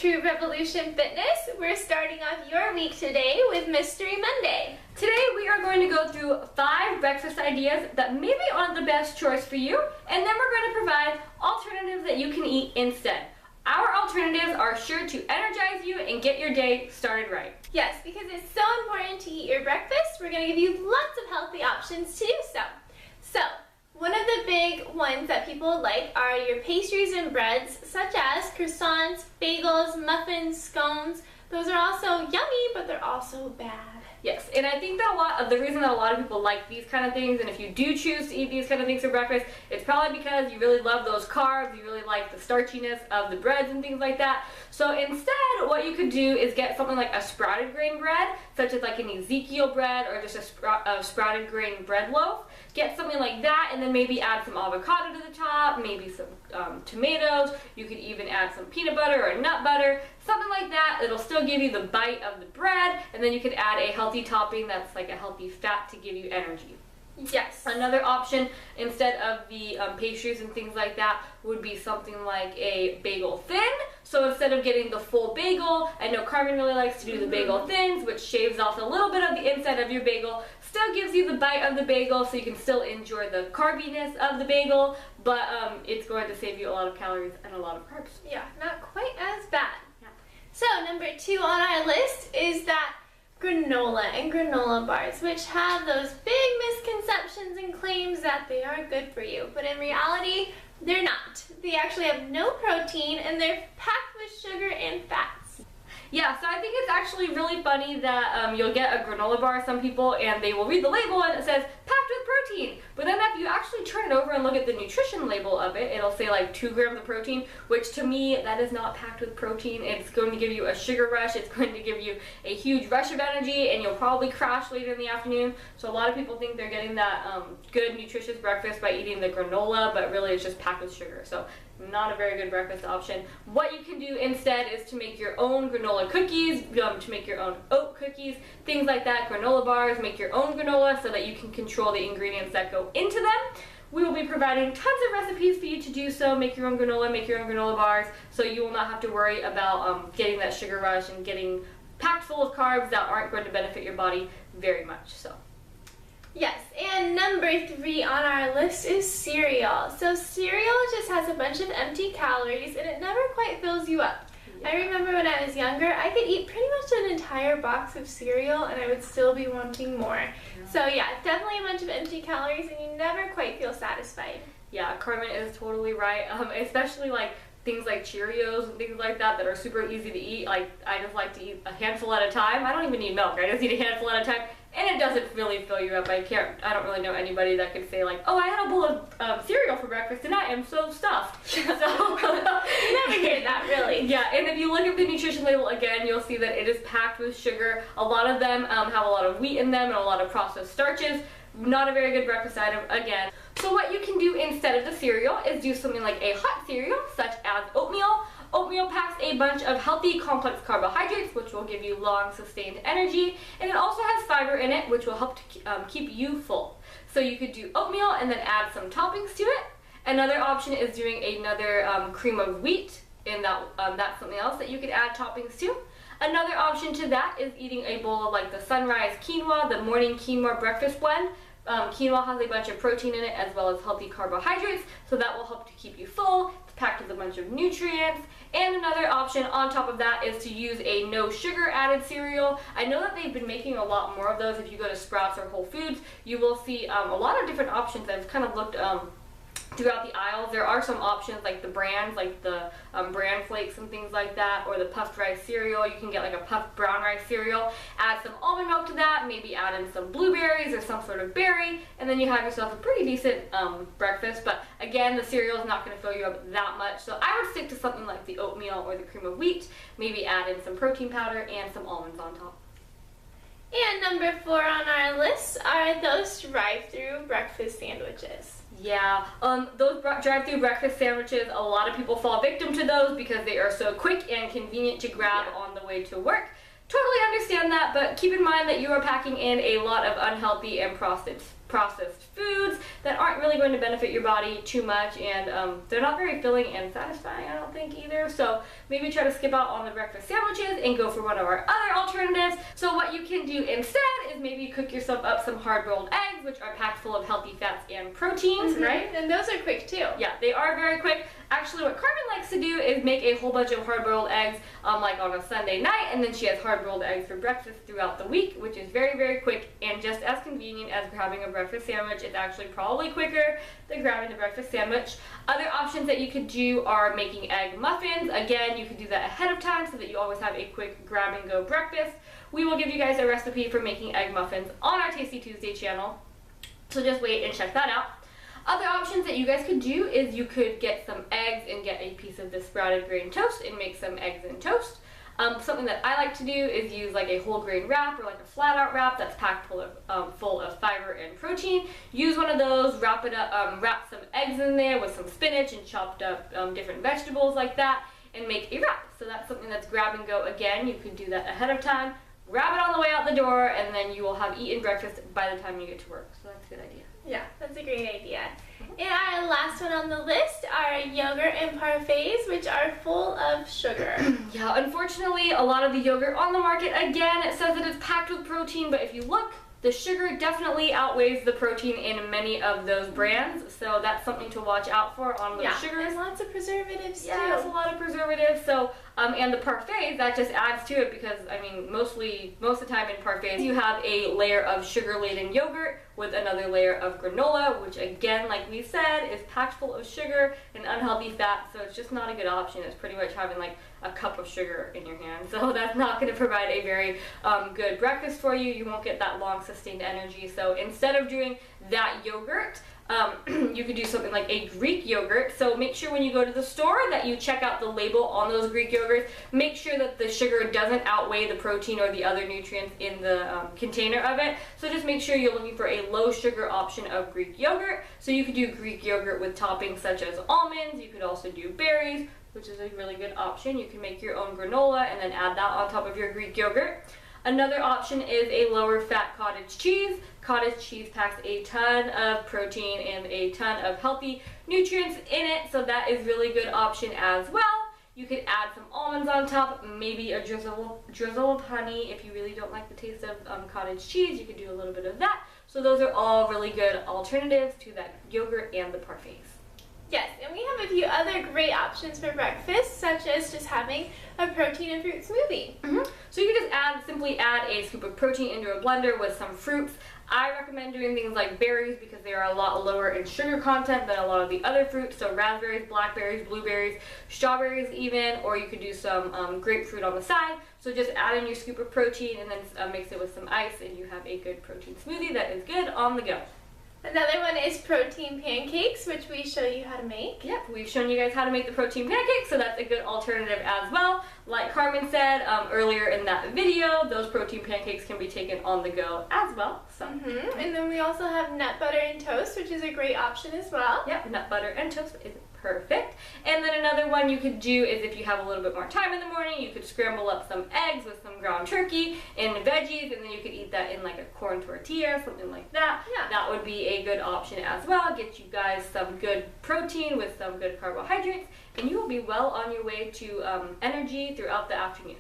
True Revolution Fitness. We're starting off your week today with Mystery Monday. Today we are going to go through 5 breakfast ideas that maybe aren't the best choice for you, and then we're going to provide alternatives that you can eat instead. Our alternatives are sure to energize you and get your day started right. Yes, because it's so important to eat your breakfast, we're going to give you lots of healthy options to do so. So, one of the big ones that people like are your pastries and breads, such as croissants, bagels, muffins, scones. Those are also yummy, but they're also bad. Yes, and I think that the reason that a lot of people like these kind of things, and if you do choose to eat these kind of things for breakfast, it's probably because you really love those carbs, you really like the starchiness of the breads and things like that. So instead, what you could do is get something like a sprouted grain bread, such as like an Ezekiel bread or just a sprouted grain bread loaf. Get something like that, and then maybe add some avocado to the top, maybe some tomatoes. You could even add some peanut butter or nut butter, something like that. It'll still give you the bite of the bread, and then you could add a healthy topping that's like a healthy fat to give you energy. Yes. Another option, instead of the pastries and things like that, would be something like a bagel thin. So instead of getting the full bagel, I know Carmen really likes to do the bagel thins, which shaves off a little bit of the inside of your bagel, still gives you the bite of the bagel so you can still enjoy the carbiness of the bagel, but it's going to save you a lot of calories and a lot of carbs. Yeah, not quite as bad. Yeah. So, number 2 on our list is that granola and granola bars, which have those big misconceptions and claims that they are good for you, but in reality, they're not. They actually have no protein, and they're packed with sugar and fats. Yeah, so I think it's actually really funny that you'll get a granola bar, some people, and they will read the label and it says packed with protein. But then if you actually turn it over and look at the nutrition label of it, it'll say like 2 grams of protein, which to me, that is not packed with protein. It's going to give you a sugar rush. It's going to give you a huge rush of energy, and you'll probably crash later in the afternoon. So a lot of people think they're getting that good, nutritious breakfast by eating the granola, but really it's just packed with sugar. So not a very good breakfast option. What you can do instead is to make your own granola cookies, to make your own oat cookies, things like that, granola bars, make your own granola so that you can control the ingredients that go into them. We will be providing tons of recipes for you to do so, make your own granola, make your own granola bars, so you will not have to worry about getting that sugar rush and getting packed full of carbs that aren't going to benefit your body very much. So. Yes, and number 3 on our list is cereal. So cereal just has a bunch of empty calories, and it never quite fills you up. Yeah. I remember when I was younger, I could eat pretty much an entire box of cereal, and I would still be wanting more. Yeah. So yeah, definitely a bunch of empty calories, and you never quite feel satisfied. Yeah, Carmen is totally right, especially like things like Cheerios and things like that are super easy to eat. Like, I just like to eat a handful at a time. I don't even need milk. I just eat a handful at a time, and it doesn't really fill you up. I don't really know anybody that could say like, oh, I had a bowl of cereal for breakfast and I am so stuffed. So, you never hear that, really. Yeah, and if you look at the nutrition label again, you'll see that it is packed with sugar. A lot of them have a lot of wheat in them and a lot of processed starches. Not a very good breakfast item again. So what you can do instead of the cereal is do something like a hot cereal, such as oatmeal. Oatmeal packs a bunch of healthy, complex carbohydrates, which will give you long, sustained energy, and it also has fiber in it, which will help to keep you full. So you could do oatmeal and then add some toppings to it. Another option is doing another cream of wheat, and that's something else that you could add toppings to. Another option to that is eating a bowl of like the sunrise quinoa, the morning quinoa breakfast blend. Quinoa has a bunch of protein in it as well as healthy carbohydrates, so that will help to keep you full. It's packed with a bunch of nutrients. And another option on top of that is to use a no sugar added cereal. I know that they've been making a lot more of those. If you go to Sprouts or Whole Foods, you will see a lot of different options. I've kind of looked throughout the aisles. There are some options like the brands, like the bran flakes and things like that, or the puffed rice cereal. You can get like a puffed brown rice cereal, add some almond milk to that, maybe add in some blueberries or some sort of berry, and then you have yourself a pretty decent breakfast. But again, the cereal is not going to fill you up that much, so I would stick to something like the oatmeal or the cream of wheat, maybe add in some protein powder and some almonds on top. And number 4 on our list are those drive-through breakfast sandwiches. Yeah, those drive-through breakfast sandwiches, a lot of people fall victim to those because they are so quick and convenient to grab on the way to work. Totally understand that, but keep in mind that you are packing in a lot of unhealthy and processed foods that aren't really going to benefit your body too much, and they're not very filling and satisfying, I don't think, either. So maybe try to skip out on the breakfast sandwiches and go for one of our other alternatives. So what you can do instead is maybe cook yourself up some hard-boiled eggs, which are packed full of healthy fats and proteins, right? And those are quick too. Yeah, they are very quick. Actually, what Carmen likes to do is make a whole bunch of hard-boiled eggs like on a Sunday night, and then she has hard-boiled eggs for breakfast throughout the week, which is very, very quick and just as convenient as grabbing a breakfast sandwich. It's actually probably quicker than grabbing the breakfast sandwich. Other options that you could do are making egg muffins. Again, you can do that ahead of time so that you always have a quick grab-and-go breakfast. We will give you guys a recipe for making egg muffins on our Tasty Tuesday channel, so just wait and check that out. Other options that you guys could do is you could get some eggs and get a piece of the sprouted grain toast and make some eggs and toast. Something that I like to do is use like a whole grain wrap or like a flat out wrap that's packed full of fiber and protein. Use one of those, wrap it up, wrap some eggs in there with some spinach and chopped up different vegetables like that, and make a wrap. So that's something that's grab and go. Again, you could do that ahead of time, grab it on the way out the door, and then you will have eaten breakfast by the time you get to work. So that's a good idea. Yeah, that's a great idea. And our last one on the list are yogurt and parfaits, which are full of sugar. Yeah, unfortunately, a lot of the yogurt on the market, again, it says that it's packed with protein, but if you look, the sugar definitely outweighs the protein in many of those brands, so that's something to watch out for on those sugars. And lots of preservatives too. Yeah, there's a lot of preservatives. So, and the parfaits, that just adds to it because, I mean, most of the time in parfaits, you have a layer of sugar-laden yogurt with another layer of granola, which again, like we said, is packed full of sugar and unhealthy fat, so it's just not a good option. It's pretty much having like a cup of sugar in your hand, so that's not going to provide a very good breakfast for you. You won't get that long sustained energy. So instead of doing that yogurt, you could do something like a Greek yogurt. So make sure when you go to the store that you check out the label on those Greek yogurts. Make sure that the sugar doesn't outweigh the protein or the other nutrients in the container of it. So just make sure you're looking for a low sugar option of Greek yogurt. So you could do Greek yogurt with toppings such as almonds. You could also do berries, which is a really good option. You can make your own granola and then add that on top of your Greek yogurt. Another option is a lower fat cottage cheese. Cottage cheese packs a ton of protein and a ton of healthy nutrients in it, so that is really good option as well. You could add some almonds on top, maybe a drizzle of honey. If you really don't like the taste of cottage cheese, you could do a little bit of that. So those are all really good alternatives to that yogurt and the parfaits. Yes, and we have a few other great options for breakfast, such as just having a protein and fruit smoothie. So you can just simply add a scoop of protein into a blender with some fruits. I recommend doing things like berries because they are a lot lower in sugar content than a lot of the other fruits. So raspberries, blackberries, blueberries, strawberries even, or you could do some grapefruit on the side. So just add in your scoop of protein and then mix it with some ice, and you have a good protein smoothie that is good on the go. Another one is protein pancakes, which we show you how to make. Yep, we've shown you guys how to make the protein pancakes, so that's a good alternative as well. Like Carmen said earlier in that video, those protein pancakes can be taken on the go as well. So. And then we also have nut butter and toast, which is a great option as well. Yep, nut butter and toast is perfect. And then another one you could do is if you have a little bit more time in the morning, you could scramble up some eggs with some ground turkey and veggies, and then you could eat that in like a corn tortilla, something like that. Yeah. That would be a good option as well. Get you guys some good protein with some good carbohydrates, and you will be well on your way to energy throughout the afternoon.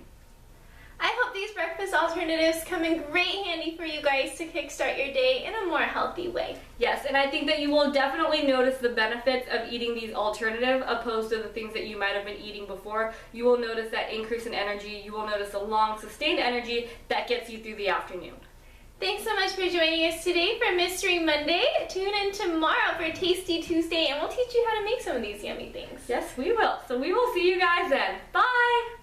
I hope these breakfast alternatives come in great handy for you guys to kickstart your day in a more healthy way. Yes, and I think that you will definitely notice the benefits of eating these alternative opposed to the things that you might have been eating before. You will notice that increase in energy. You will notice a long, sustained energy that gets you through the afternoon. Thanks so much for joining us today for Mystery Monday. Tune in tomorrow for Tasty Tuesday, and we'll teach you how to make some of these yummy things. Yes, we will. So we will see you guys then. Bye!